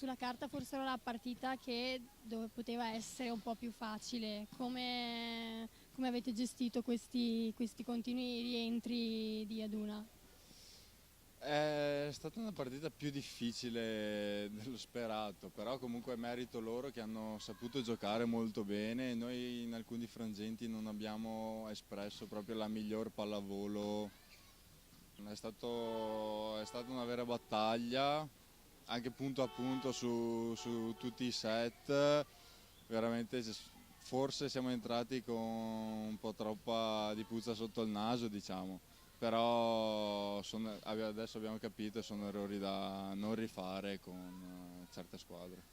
sulla carta forse era una partita dove poteva essere un po' più facile. Come avete gestito questi continui rientri di Aduna? È stata una partita più difficile dello sperato, però comunque è merito loro che hanno saputo giocare molto bene. Noi in alcuni frangenti non abbiamo espresso proprio la miglior pallavolo. È stata una vera battaglia, anche punto a punto su tutti i set. Veramente forse siamo entrati con un po' troppa di puzza sotto il naso, diciamo. Però adesso abbiamo capito e sono errori da non rifare con certe squadre.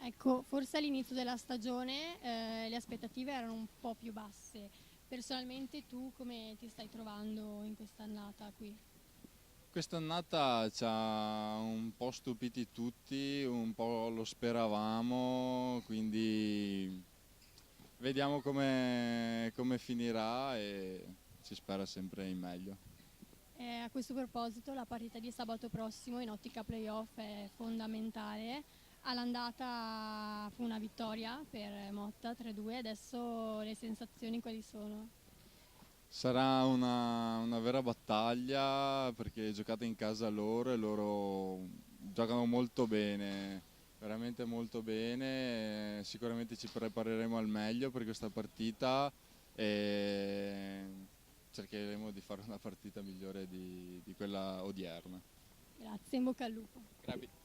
Ecco, forse all'inizio della stagione le aspettative erano un po' più basse. Personalmente tu come ti stai trovando in quest'annata qui? Quest'annata ci ha un po' stupiti tutti, un po' lo speravamo, quindi vediamo come finirà e si spera sempre in meglio. A questo proposito la partita di sabato prossimo in ottica playoff è fondamentale. All'andata fu una vittoria per Motta 3-2, adesso le sensazioni quali sono? Sarà una vera battaglia perché giocate in casa loro e loro giocano molto bene, veramente molto bene. Sicuramente ci prepareremo al meglio per questa partita e cercheremo di fare una partita migliore di quella odierna. Grazie, in bocca al lupo. Grazie.